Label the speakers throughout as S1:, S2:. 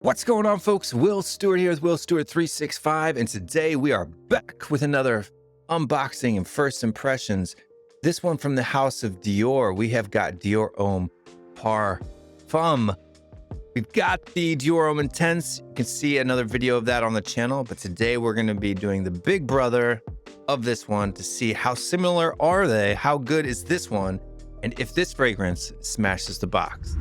S1: What's going on, folks? Will Stewart here with Will Stewart 365, and today we are back with another unboxing and first impressions. This one from the house of Dior. We have got Dior Homme Parfum. We've got the Dior Homme Intense. You can see another video of that on the channel, but today we're going to be doing the big brother of this one to see how similar are they, how good is this one, and if this fragrance smashes the box.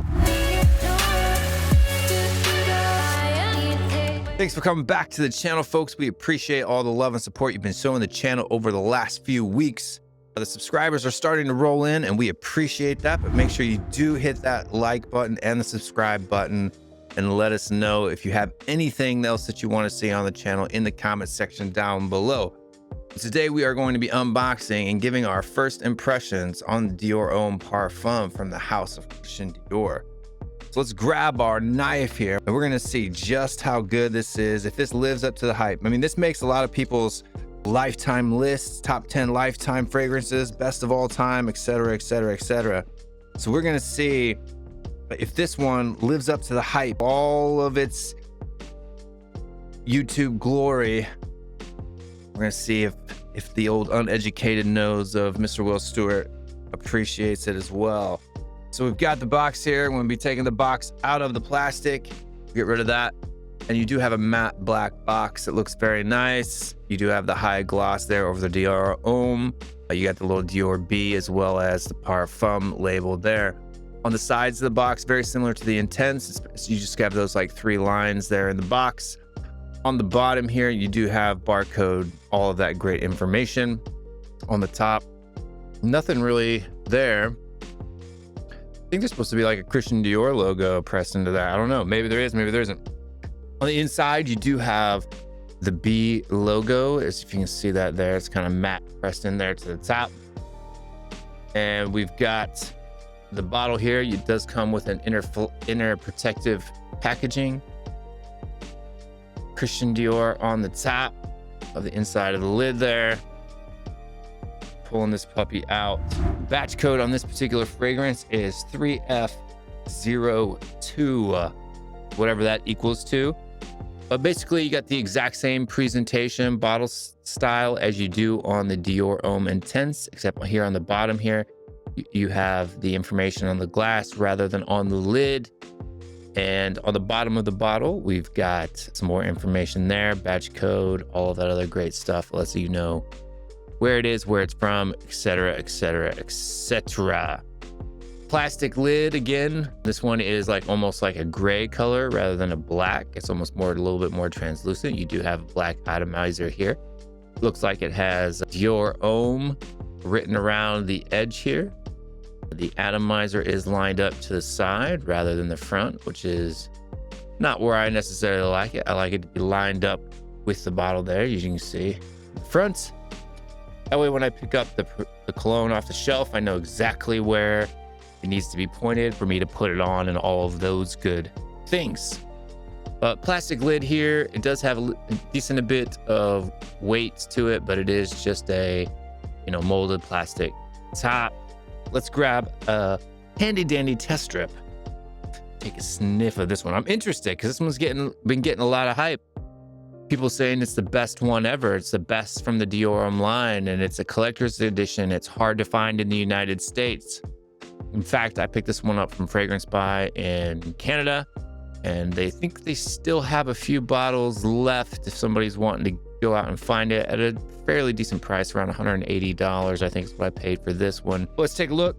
S1: Thanks for coming back to the channel, folks. We appreciate all the love and support you've been showing the channel over the last few weeks. The subscribers are starting to roll in, and we appreciate that, but make sure you do hit that like button and the subscribe button and let us know if you have anything else that you want to see on the channel in the comment section down below. Today, we are going to be unboxing and giving our first impressions on the Dior Homme Parfum from the house of Christian Dior. So let's grab our knife here, and we're gonna see just how good this is, if this lives up to the hype. I mean, this makes a lot of people's lifetime lists, top 10 lifetime fragrances, best of all time, etc., etc., etc. So we're gonna see if this one lives up to the hype, all of its YouTube glory. We're gonna see if the old uneducated nose of Mr. Will Stewart appreciates it as well. So we've got the box here. I'm going to be taking the box out of the plastic, get rid of that. And you do have a matte black box. It looks very nice. You do have the high gloss there over the Dior Homme. You got the little Dior B as well as the Parfum label there. On the sides of the box, very similar to the Intense. You just have those like 3 lines there in the box. On the bottom here, you do have barcode, all of that great information. On the top, nothing really there. I think there's supposed to be like a Christian Dior logo pressed into that. I don't know. Maybe there is, maybe there isn't. On the inside, you do have the B logo. As if you can see that there, it's kind of matte pressed in there to the top. And we've got the bottle here. It does come with an inner protective packaging. Christian Dior on the top of the inside of the lid there. Pulling this puppy out. Batch code on this particular fragrance is 3F02, whatever that equals to. But basically, you got the exact same presentation, bottle style as you do on the Dior Homme Intense, except here on the bottom here, you have the information on the glass rather than on the lid. And on the bottom of the bottle, we've got some more information there, batch code, all of that other great stuff. Lets you know where it is, where it's from, etc., etc., etc. Plastic lid again. This one is like almost like a gray color rather than a black. It's almost more, a little bit more translucent. You do have a black atomizer here. Looks like it has Dior Homme written around the edge here. The atomizer is lined up to the side rather than the front, which is not where I necessarily like it. I like it to be lined up with the bottle there, as you can see. The front. That way, when I pick up the cologne off the shelf, I know exactly where it needs to be pointed for me to put it on and all of those good things. Plastic lid here, it does have a decent bit of weight to it, but it is just a, molded plastic top. Let's grab a handy dandy test strip. Take a sniff of this one. I'm interested because this one's been getting a lot of hype. People saying it's the best one ever. It's the best from the Dior Homme line, and it's a collector's edition. It's hard to find in the United States. In fact, I picked this one up from Fragrance Buy in Canada, and they think they still have a few bottles left if somebody's wanting to go out and find it at a fairly decent price, around $180, I think is what I paid for this one. Let's take a look.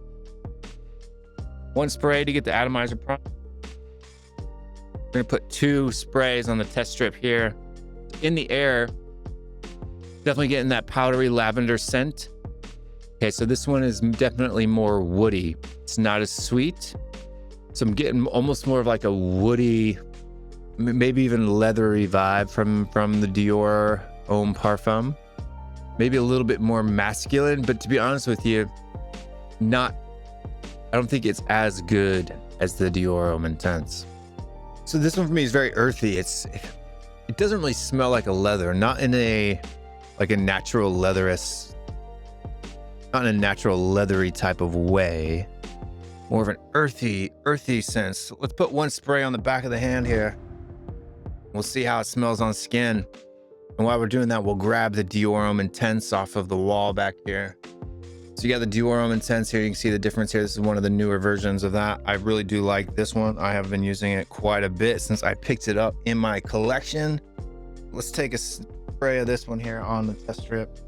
S1: One spray to get the atomizer prompt. We're gonna put 2 sprays on the test strip here. In the air, definitely getting that powdery lavender scent. Okay, so this one is definitely more woody. It's not as sweet. So I'm getting almost more of like a woody, maybe even leathery vibe from the Dior Homme Parfum. Maybe a little bit more masculine, but to be honest with you, I don't think it's as good as the Dior Homme Intense. So this one for me is very earthy. It doesn't really smell like a leather, not in a natural leatherous, not in a natural leathery type of way. More of an earthy sense. Let's put 1 spray on the back of the hand here. We'll see how it smells on skin. And while we're doing that, we'll grab the Dior Homme Intense off of the wall back here. So you got the Dior Homme Intense here. You can see the difference here. This is one of the newer versions of that. I really do like this one. I have been using it quite a bit since I picked it up in my collection. Let's take a spray of this one here on the test strip.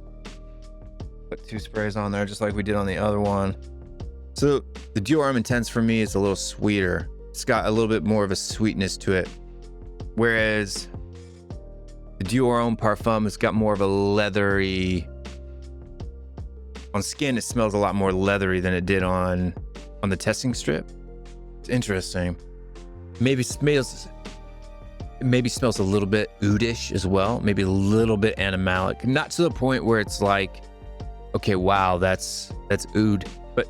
S1: Put 2 sprays on there, just like we did on the other one. So the Dior Homme Intense for me is a little sweeter. It's got a little bit more of a sweetness to it. Whereas the Dior Homme Parfum has got more of a leathery, on skin, it smells a lot more leathery than it did on the testing strip. It's interesting. Maybe smells a little bit oudish as well. Maybe a little bit animalic. Not to the point where it's like, okay, wow, that's oud. But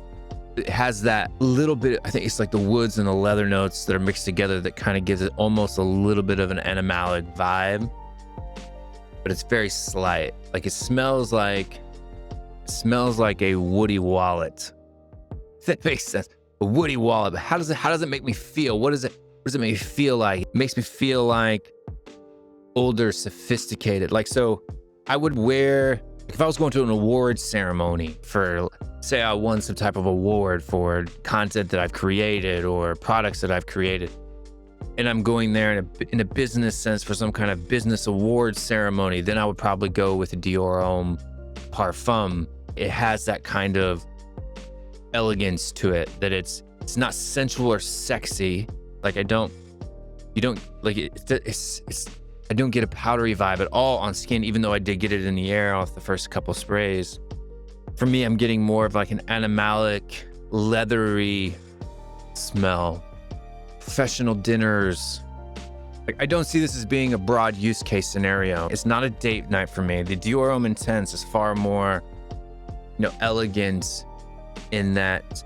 S1: it has that little bit, I think it's like the woods and the leather notes that are mixed together that kind of gives it almost a little bit of an animalic vibe. But it's very slight. Like it smells like a woody wallet. If that makes sense. A woody wallet. But how does it make me feel? What does it make me feel like? It makes me feel like older, sophisticated. Like, so I would wear, if I was going to an award ceremony for, say I won some type of award for content that I've created or products that I've created, and I'm going there in a business sense for some kind of business award ceremony, then I would probably go with a Dior Homme Parfum. It has that kind of elegance to it, that it's not sensual or sexy. Like I don't get a powdery vibe at all on skin, even though I did get it in the air off the first couple sprays. For me, I'm getting more of like an animalic, leathery smell. Professional dinners. Like, I don't see this as being a broad use case scenario. It's not a date night for me. The Dior Homme Intense is far more, elegant in that,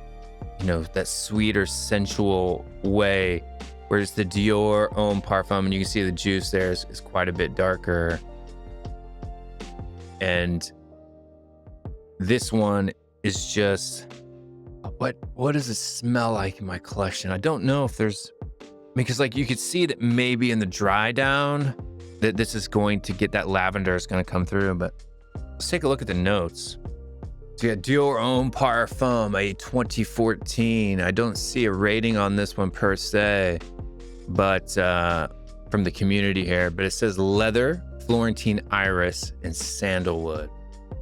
S1: that sweeter, sensual way. Whereas the Dior Homme Parfum, and you can see the juice there is quite a bit darker. And this one is just, what does it smell like in my collection? I don't know if there's, because like you could see that maybe in the dry down that this is going to get that lavender is going to come through, but let's take a look at the notes. So yeah, Dior Homme Parfum, a 2014. I don't see a rating on this one per se, but from the community here, but it says leather, Florentine iris, and sandalwood.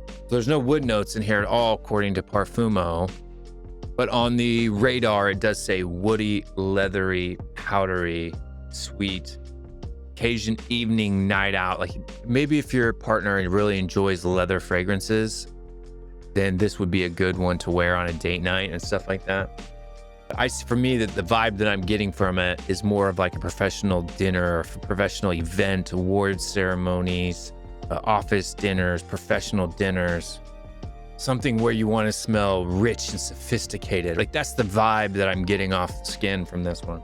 S1: So there's no wood notes in here at all, according to Parfumo. But on the radar, it does say woody, leathery, powdery, sweet, occasion evening night out. Like maybe if your partner really enjoys leather fragrances, then this would be a good one to wear on a date night and stuff like that. For me, the vibe that I'm getting from it is more of like a professional dinner or professional event, award ceremonies, office dinners, professional dinners. Something where you want to smell rich and sophisticated. Like that's the vibe that I'm getting off the skin from this one.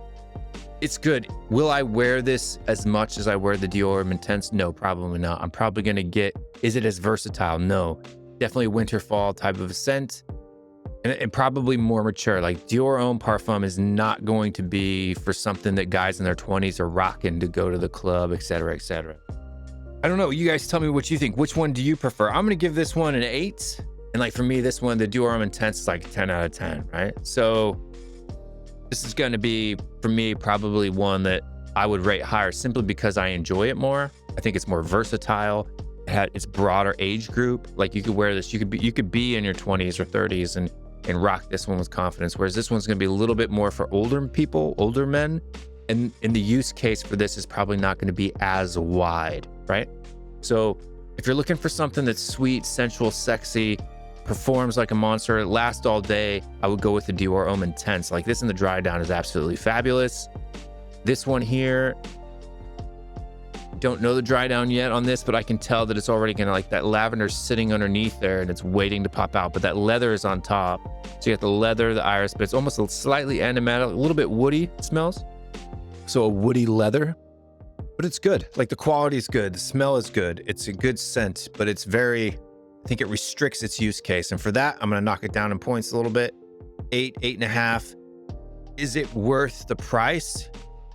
S1: It's good. Will I wear this as much as I wear the Dior Homme Intense? No, probably not. I'm probably going to get, is it as versatile? No. Definitely winter fall type of a scent and probably more mature. Like Dior Homme Parfum is not going to be for something that guys in their 20s are rocking to go to the club, et cetera, et cetera. I don't know. You guys tell me what you think. Which one do you prefer? I'm going to give this one an 8. And like for me, this one, the Dior Homme Intense is like 10 out of 10, right? So this is going to be, for me, probably one that I would rate higher simply because I enjoy it more. I think it's more versatile. It's broader age group. Like you could wear this, you could be in your 20s or 30s and rock this one with confidence. Whereas this one's going to be a little bit more for older people, older men. And the use case for this is probably not going to be as wide, right? So if you're looking for something that's sweet, sensual, sexy, performs like a monster, lasts all day, I would go with the Dior Homme Intense. Like this in the dry down is absolutely fabulous. This one here, don't know the dry down yet on this, but I can tell that it's already gonna, like that lavender sitting underneath there and it's waiting to pop out, but that leather is on top. So you got the leather, the iris, but it's almost slightly animatic, a little bit woody it smells. So a woody leather, but it's good. Like the quality is good, the smell is good. It's a good scent, but it's very, I think it restricts its use case. And for that, I'm going to knock it down in points a little bit. 8, 8.5. Is it worth the price?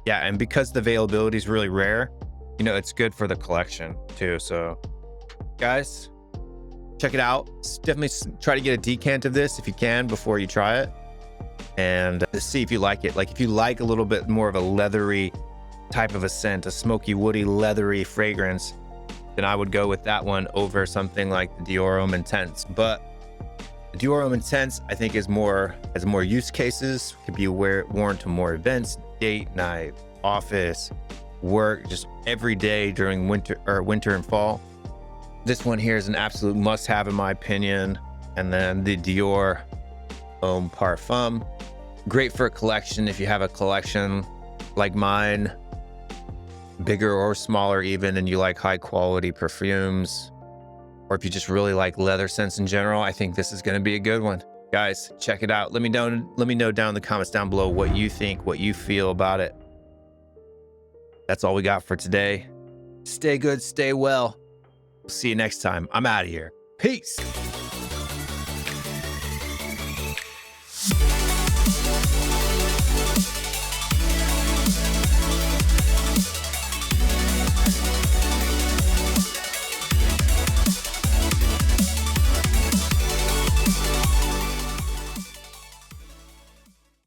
S1: Yeah. And because the availability is really rare, you know, it's good for the collection too. So guys, check it out. Definitely try to get a decant of this if you can before you try it, and see if you like it. Like if you like a little bit more of a leathery type of a scent, a smoky, woody, leathery fragrance, then I would go with that one over something like the Dior Homme Intense. But the Dior Homme Intense, I think, has more use cases, could be worn to more events, date night, office, work, just every day during winter and fall. This one here is an absolute must-have in my opinion. And then the Dior Homme Parfum, great for a collection if you have a collection like mine, bigger or smaller even, and you like high quality perfumes, or if you just really like leather scents in general. I think this is going to be a good one. Guys, check it out. Let me know down in the comments down below what you think, what you feel about it. That's all we got for today. Stay good, stay well. See you next time. I'm out of here. Peace.